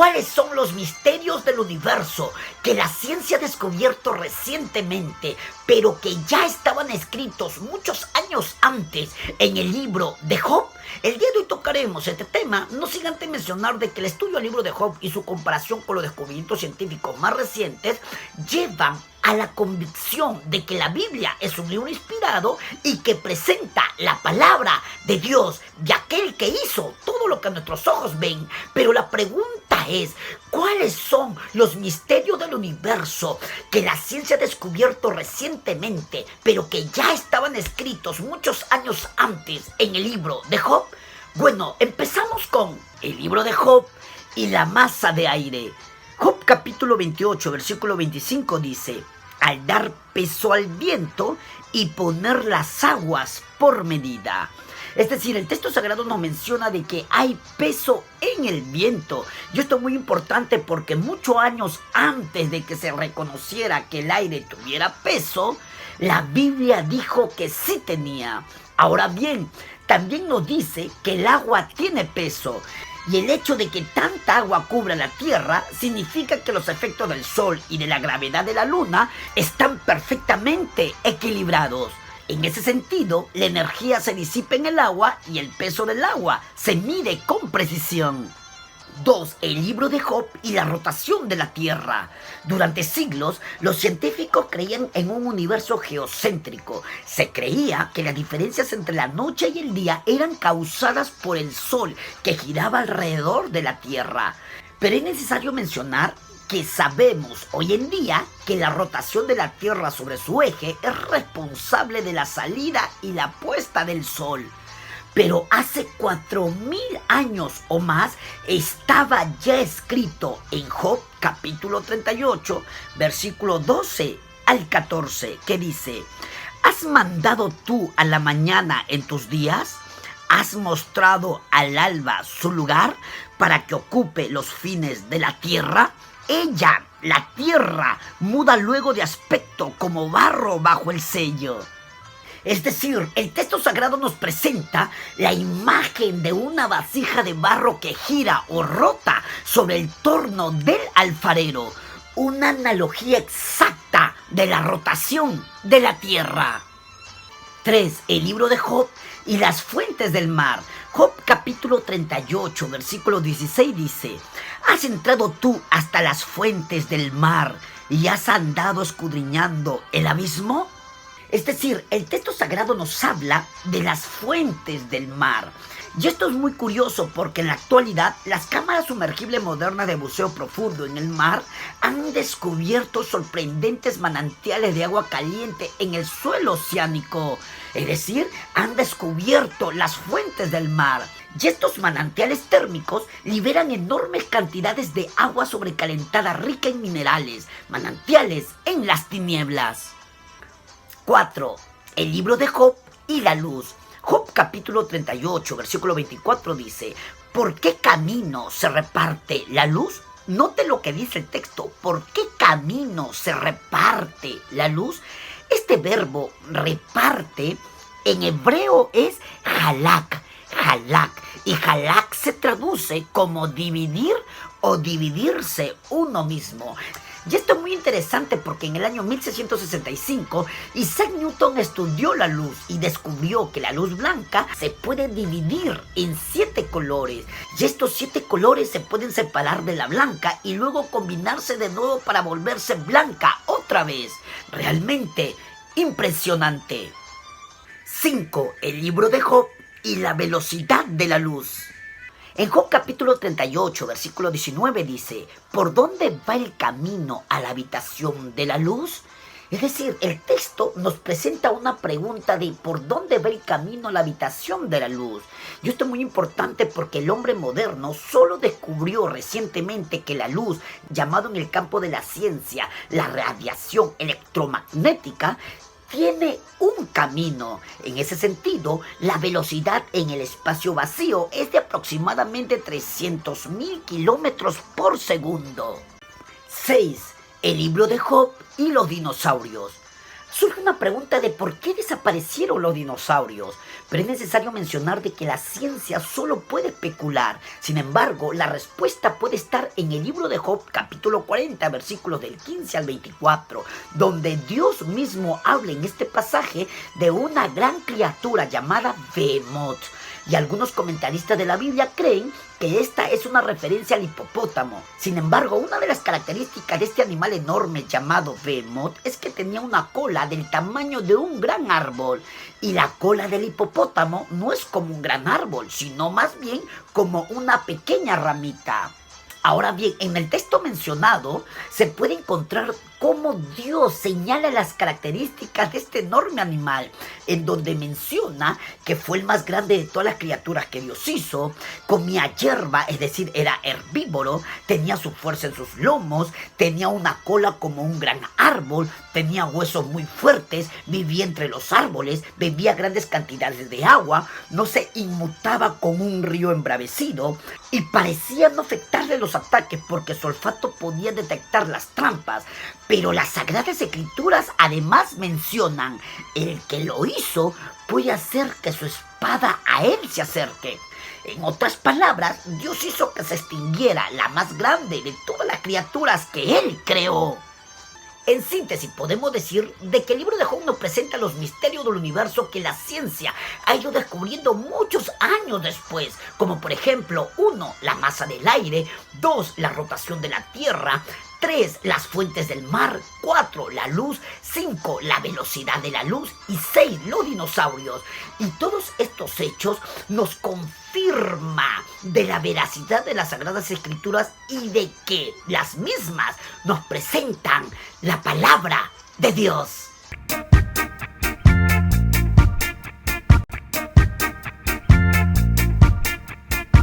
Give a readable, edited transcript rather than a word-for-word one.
¿Cuáles son los misterios del universo que la ciencia ha descubierto recientemente, pero que ya estaban escritos muchos años antes en el libro de Job? El día de hoy tocaremos este tema, no sin antes mencionar de que el estudio del libro de Job y su comparación con los descubrimientos científicos más recientes llevan a la convicción de que la Biblia es un libro inspirado y que presenta la palabra de Dios, de aquel que hizo todo lo que nuestros ojos ven. Pero la pregunta es, ¿cuáles son los misterios del universo que la ciencia ha descubierto recientemente, pero que ya estaban escritos muchos años antes en el libro de Job? Bueno, empezamos con el libro de Job y la masa de aire. Job capítulo 28, versículo 25 dice: al dar peso al viento y poner las aguas por medida. Es decir, el texto sagrado nos menciona de que hay peso en el viento. Y esto es muy importante porque muchos años antes de que se reconociera que el aire tuviera peso, la Biblia dijo que sí tenía. Ahora bien, también nos dice que el agua tiene peso. Y el hecho de que tanta agua cubra la tierra significa que los efectos del sol y de la gravedad de la luna están perfectamente equilibrados. En ese sentido, la energía se disipa en el agua y el peso del agua se mide con precisión. 2. El libro de Job y la rotación de la Tierra. Durante siglos, los científicos creían en un universo geocéntrico. Se creía que las diferencias entre la noche y el día eran causadas por el Sol, que giraba alrededor de la Tierra. Pero es necesario mencionar que sabemos hoy en día que la rotación de la Tierra sobre su eje es responsable de la salida y la puesta del Sol. Pero hace 4000 años o más estaba ya escrito en Job capítulo 38, versículo 12 al 14, que dice: ¿has mandado tú a la mañana en tus días? ¿Has mostrado al alba su lugar para que ocupe los fines de la tierra? Ella, la tierra, muda luego de aspecto como barro bajo el sello. Es decir, el texto sagrado nos presenta la imagen de una vasija de barro que gira o rota sobre el torno del alfarero, una analogía exacta de la rotación de la tierra. 3. El libro de Job y las fuentes del mar. Job capítulo 38, versículo 16 dice: ¿has entrado tú hasta las fuentes del mar y has andado escudriñando el abismo? Es decir, el texto sagrado nos habla de las fuentes del mar. Y esto es muy curioso porque en la actualidad las cámaras sumergibles modernas de buceo profundo en el mar han descubierto sorprendentes manantiales de agua caliente en el suelo oceánico. Es decir, han descubierto las fuentes del mar. Y estos manantiales térmicos liberan enormes cantidades de agua sobrecalentada rica en minerales, manantiales en las tinieblas. 4. El libro de Job y la luz. Job capítulo 38, versículo 24 dice: ¿por qué camino se reparte la luz? Note lo que dice el texto. ¿Por qué camino se reparte la luz? Este verbo reparte en hebreo es halak. Y halak se traduce como dividir o dividirse uno mismo. Y esto es muy interesante porque en el año 1665 Isaac Newton estudió la luz y descubrió que la luz blanca se puede dividir en 7 colores. Y estos 7 colores se pueden separar de la blanca y luego combinarse de nuevo para volverse blanca otra vez. Realmente impresionante. 5. El libro de Job y la velocidad de la luz. En Job capítulo 38, versículo 19 dice: ¿por dónde va el camino a la habitación de la luz? Es decir, el texto nos presenta una pregunta de ¿por dónde va el camino a la habitación de la luz? Y esto es muy importante porque el hombre moderno solo descubrió recientemente que la luz, llamado en el campo de la ciencia la radiación electromagnética, tiene un camino. En ese sentido, la velocidad en el espacio vacío es de aproximadamente 300.000 kilómetros por segundo. 6. El libro de Job y los dinosaurios. Surge una pregunta de por qué desaparecieron los dinosaurios, Pero es necesario mencionar de que la ciencia solo puede especular. Sin embargo, la respuesta puede estar en el libro de Job, capítulo 40, versículos del 15 al 24, donde Dios mismo habla en este pasaje de una gran criatura llamada Behemoth. Y algunos comentaristas de la Biblia creen que esta es una referencia al hipopótamo. Sin embargo, una de las características de este animal enorme llamado Behemoth es que tenía una cola del tamaño de un gran árbol. Y la cola del hipopótamo no es como un gran árbol, sino más bien como una pequeña ramita. Ahora bien, en el texto mencionado se puede encontrar cómo Dios señala las características de este enorme animal, en donde menciona que fue el más grande de todas las criaturas que Dios hizo, comía hierba, es decir, era herbívoro, tenía su fuerza en sus lomos, tenía una cola como un gran árbol, tenía huesos muy fuertes, vivía entre los árboles, bebía grandes cantidades de agua, no se inmutaba con un río embravecido y parecía no afectarle los ataques porque su olfato podía detectar las trampas. Pero las Sagradas Escrituras además mencionan: el que lo hizo puede hacer que su espada a él se acerque. En otras palabras, Dios hizo que se extinguiera la más grande de todas las criaturas que él creó. En síntesis, podemos decir de que el libro de Job nos presenta los misterios del universo que la ciencia ha ido descubriendo muchos años después, como por ejemplo, 1. La masa del aire, 2. La rotación de la Tierra, 3. Las fuentes del mar, 4. La luz, 5. La velocidad de la luz y 6. Los dinosaurios. Y todos estos hechos nos confirma de la veracidad de las Sagradas Escrituras y de que las mismas nos presentan la palabra de Dios.